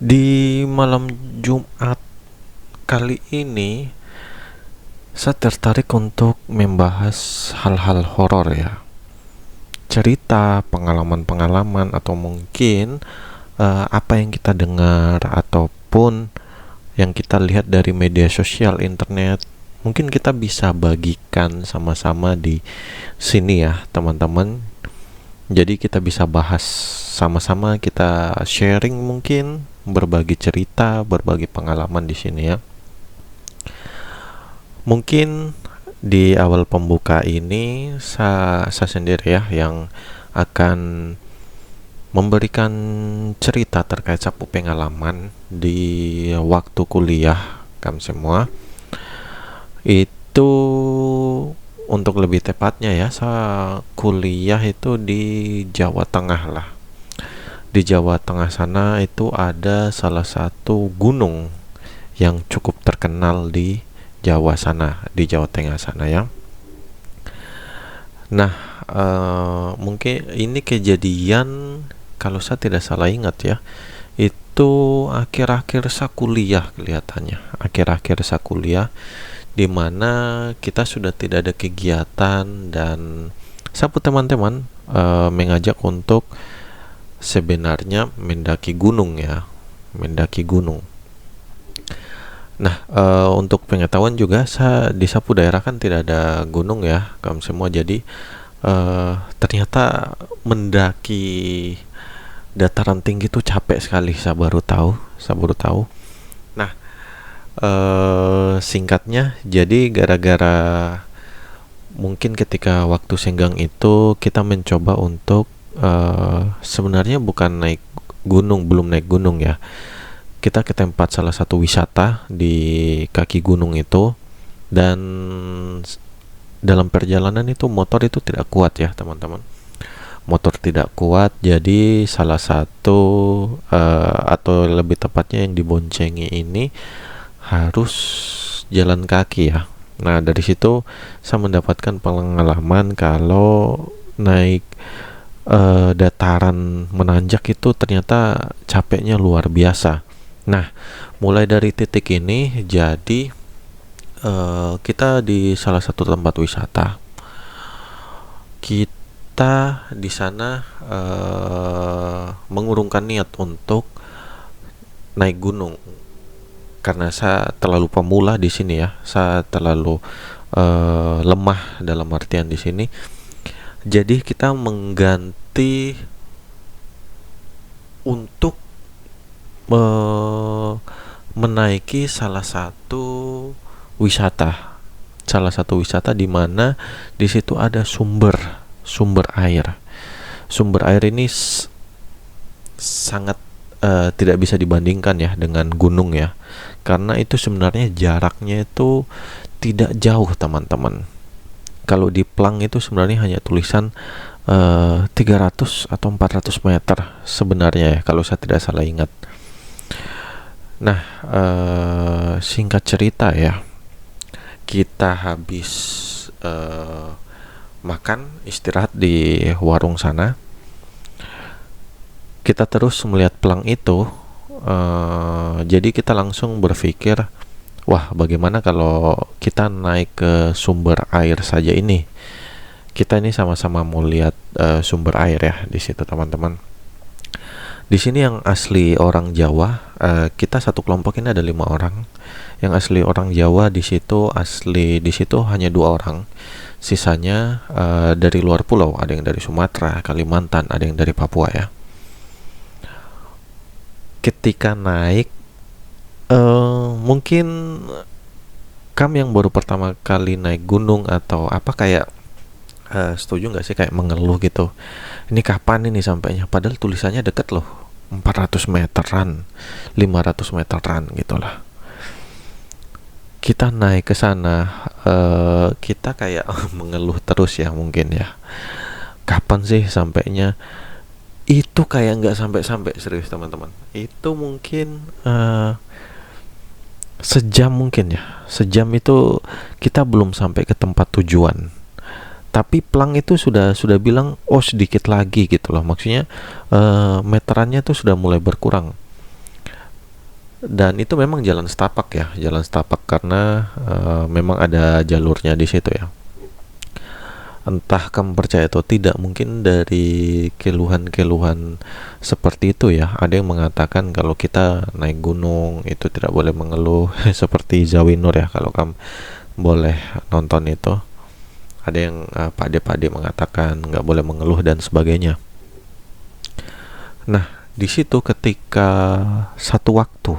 Di malam Jumat kali ini, saya tertarik untuk membahas hal-hal horor ya. Cerita, pengalaman-pengalaman, atau mungkin apa yang kita dengar ataupun yang kita lihat dari media sosial, internet. Mungkin kita bisa bagikan sama-sama di sini ya, teman-teman. Jadi kita bisa bahas sama-sama, kita sharing mungkin, berbagi cerita, berbagi pengalaman di sini ya. Mungkin di awal pembuka ini saya sendiri ya yang akan memberikan cerita terkait sapu pengalaman di waktu kuliah kami semua. Itu untuk lebih tepatnya ya, saya kuliah itu di Jawa Tengah lah. Di Jawa Tengah sana itu ada salah satu gunung yang cukup terkenal di Jawa sana, di Jawa Tengah sana ya. Nah, mungkin ini kejadian kalau saya tidak salah ingat ya, itu akhir-akhir saya kuliah kelihatannya. Akhir-akhir saya kuliah di mana kita sudah tidak ada kegiatan dan sapu teman-teman mengajak untuk sebenarnya mendaki gunung ya, mendaki gunung. Nah, untuk pengetahuan juga, saya di sapu daerah kan tidak ada gunung ya, kamu semua. Jadi ternyata mendaki dataran tinggi itu capek sekali. Saya baru tahu, saya baru tahu. Nah, singkatnya, jadi gara-gara mungkin ketika waktu senggang itu kita mencoba untuk sebenarnya bukan naik gunung, belum naik gunung ya, kita ke tempat salah satu wisata di kaki gunung itu. Dan dalam perjalanan itu motor itu tidak kuat ya teman-teman, motor tidak kuat. Jadi salah satu atau lebih tepatnya yang diboncengi ini harus jalan kaki ya. Nah, dari situ saya mendapatkan pengalaman kalau naik dataran menanjak itu ternyata capeknya luar biasa. Nah, mulai dari titik ini jadi kita di salah satu tempat wisata. Kita di sana mengurungkan niat untuk naik gunung karena saya terlalu pemula di sini ya. Saya terlalu lemah dalam artian di sini. Jadi kita mengganti untuk menaiki salah satu wisata, di mana di situ ada sumber air. Sumber air ini sangat tidak bisa dibandingkan ya dengan gunung ya, karena itu sebenarnya jaraknya itu tidak jauh teman-teman. Kalau di plang itu sebenarnya hanya tulisan 300 atau 400 meter sebenarnya ya, kalau saya tidak salah ingat. Nah, singkat cerita ya, kita habis makan, istirahat di warung sana. Kita terus melihat pelang itu. Jadi kita langsung berpikir, wah, bagaimana kalau kita naik ke sumber air saja ini? Kita ini sama-sama mau lihat sumber air ya di situ teman-teman. Di sini yang asli orang Jawa, kita satu kelompok ini ada 5 orang. Yang asli orang Jawa di situ hanya 2 orang. Sisanya dari luar pulau, ada yang dari Sumatera, Kalimantan, ada yang dari Papua ya. Ketika naik, mungkin kami yang baru pertama kali naik gunung atau apa, kayak setuju nggak sih, kayak mengeluh gitu, ini kapan ini sampainya, padahal tulisannya deket loh, 400 meteran, 500 meteran gitulah. Kita naik ke sana, kita kayak mengeluh terus ya mungkin ya, kapan sih sampainya. Itu kayak nggak sampai-sampai, serius teman-teman. Itu mungkin sejam mungkin ya, sejam itu kita belum sampai ke tempat tujuan. Tapi plang itu sudah bilang, oh sedikit lagi gitu loh, maksudnya meterannya tuh sudah mulai berkurang. Dan itu memang jalan setapak ya, jalan setapak karena memang ada jalurnya di situ ya. Entah kamu percaya atau tidak, mungkin dari keluhan-keluhan seperti itu ya, ada yang mengatakan kalau kita naik gunung itu tidak boleh mengeluh seperti Zawinur ya, kalau kamu boleh nonton itu. Ada yang pade-pade mengatakan nggak boleh mengeluh dan sebagainya. Nah, di situ ketika satu waktu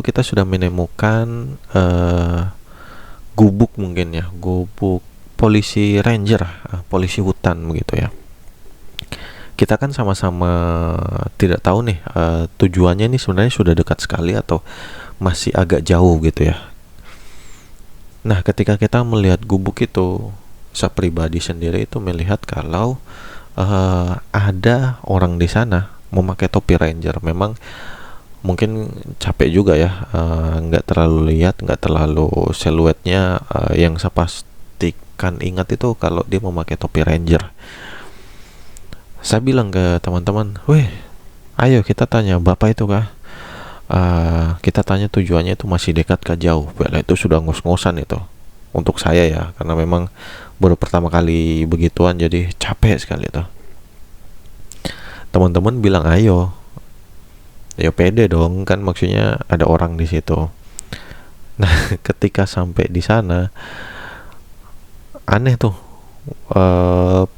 kita sudah menemukan gubuk, mungkin ya, gubuk polisi ranger, polisi hutan begitu ya. Kita kan sama-sama tidak tahu nih tujuannya ini sebenarnya sudah dekat sekali atau masih agak jauh gitu ya. Nah, ketika kita melihat gubuk itu, saya pribadi sendiri itu melihat kalau ada orang di sana memakai topi ranger. Memang mungkin capek juga ya, nggak terlalu lihat, nggak terlalu siluetnya. Yang saya pastikan ingat itu kalau dia memakai topi ranger. Saya bilang ke teman-teman, weh, ayo kita tanya bapak itu kah. Kita tanya tujuannya itu masih dekat kah jauh. Bella itu sudah ngos-ngosan itu untuk saya ya, karena memang baru pertama kali begituan, jadi capek sekali itu. Teman-teman bilang ayo, ya pede dong kan, maksudnya ada orang di situ. Nah, ketika sampai di sana aneh tuh,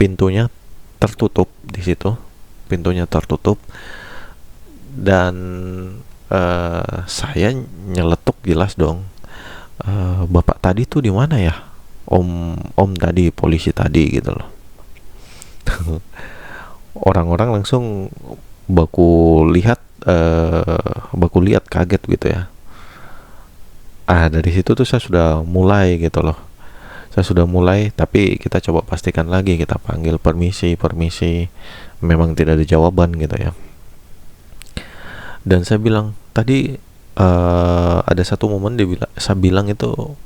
pintunya tertutup di situ, pintunya tertutup. Dan saya nyeletuk jelas dong, bapak tadi tuh di mana ya, om tadi, polisi tadi gitu loh. Orang-orang langsung baku lihat, kaget gitu ya. Dari situ tuh saya sudah mulai gitu loh, tapi kita coba pastikan lagi, kita panggil permisi, memang tidak ada jawaban gitu ya. Dan saya bilang tadi, ada satu momen saya bilang itu,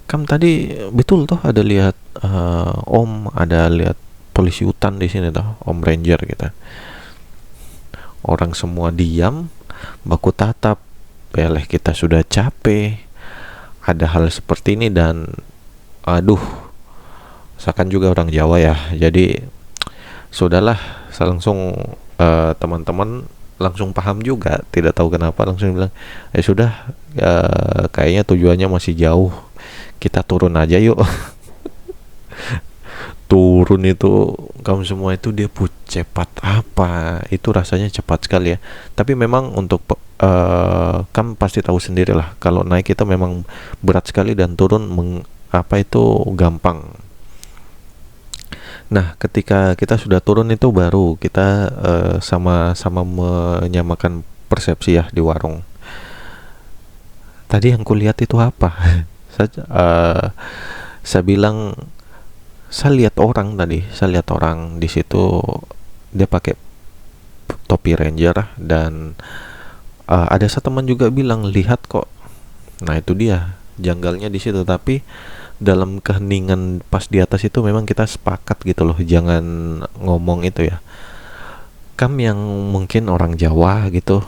kamu tadi betul toh ada lihat om, ada lihat polisi hutan di sini toh, om ranger gitu. Orang semua diam, baku tatap. Beleh, kita sudah capek, ada hal seperti ini. Dan aduh, saya kan juga orang Jawa ya, jadi sudahlah, saya langsung, teman-teman langsung paham juga, tidak tahu kenapa langsung bilang, sudah, kayaknya tujuannya masih jauh, kita turun aja yuk. Turun itu, kamu semua itu, dia cepat apa itu, rasanya cepat sekali ya. Tapi memang untuk kamu pasti tahu sendiri lah, kalau naik itu memang berat sekali dan turun itu gampang. Nah, ketika kita sudah turun itu baru kita sama-sama menyamakan persepsi ya di warung. Tadi yang kulihat itu apa? Saya bilang, saya lihat orang di situ, dia pakai topi ranger. Dan ada satu teman juga bilang lihat kok. Nah, itu dia janggalnya di situ. Tapi dalam keheningan pas di atas itu memang kita sepakat gitu loh, jangan ngomong itu ya. Kamu yang mungkin orang Jawa gitu,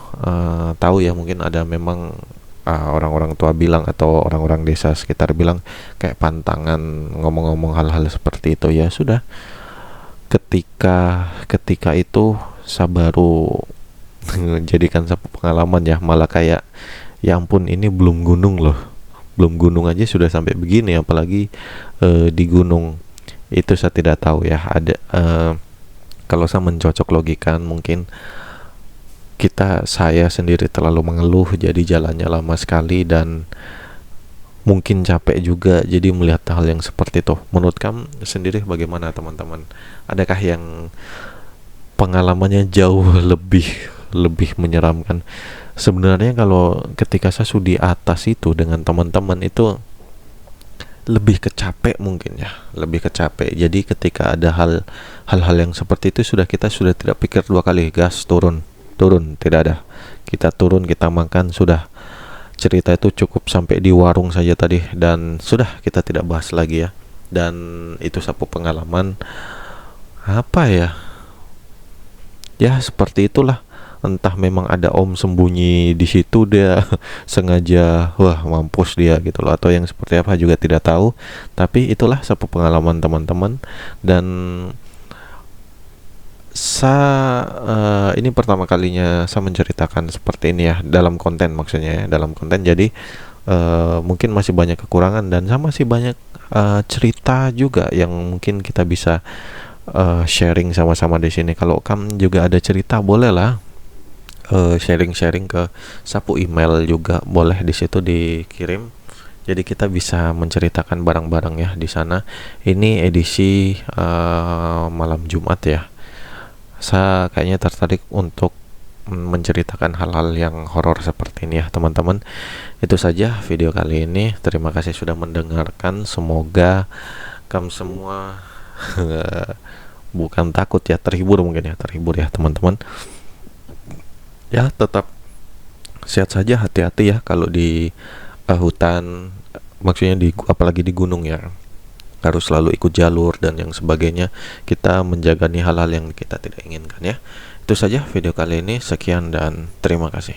tahu ya, mungkin ada memang orang-orang tua bilang atau orang-orang desa sekitar bilang kayak pantangan ngomong-ngomong hal-hal seperti itu. Ya sudah, ketika itu saya baru jadikan satu pengalaman ya, malah kayak, ya ampun, ini belum gunung aja sudah sampai begini, apalagi di gunung. Itu saya tidak tahu ya, ada kalau saya mencocok logikan, mungkin saya sendiri terlalu mengeluh, jadi jalannya lama sekali, dan mungkin capek juga, jadi melihat hal yang seperti itu. Menurut kamu sendiri bagaimana teman-teman? Adakah yang pengalamannya jauh lebih menyeramkan? Sebenarnya kalau ketika saya sudah di atas itu dengan teman-teman itu lebih kecapek mungkin ya, lebih kecapek. Jadi ketika ada hal-hal yang seperti itu, kita sudah tidak pikir dua kali, gas, turun, tidak ada. Kita turun, kita makan, sudah. Cerita itu cukup sampai di warung saja tadi, dan sudah, kita tidak bahas lagi ya. Dan itu satu pengalaman apa ya, ya seperti itulah. entah memang ada om sembunyi di situ, dia sengaja, wah mampus dia gitu loh, atau yang seperti apa juga tidak tahu. Tapi itulah satu pengalaman teman-teman. Dan ini pertama kalinya saya menceritakan seperti ini ya, dalam konten, maksudnya ya, dalam konten. Jadi mungkin masih banyak kekurangan, dan saya masih banyak cerita juga yang mungkin kita bisa sharing sama-sama di sini. Kalau kamu juga ada cerita, bolehlah sharing-sharing ke sapu email juga, boleh di situ dikirim. Jadi kita bisa menceritakan bareng-bareng ya di sana. Ini edisi malam Jumat ya. Saya kayaknya tertarik untuk menceritakan hal-hal yang horor seperti ini ya teman-teman. Itu saja video kali ini. Terima kasih sudah mendengarkan. Semoga kamu semua bukan takut ya, terhibur mungkin ya, terhibur ya teman-teman. Ya, tetap sehat saja, hati-hati ya kalau di hutan, maksudnya apalagi di gunung ya, harus selalu ikut jalur dan yang sebagainya. Kita menjaga nih hal-hal yang kita tidak inginkan ya. Itu saja video kali ini, sekian dan terima kasih.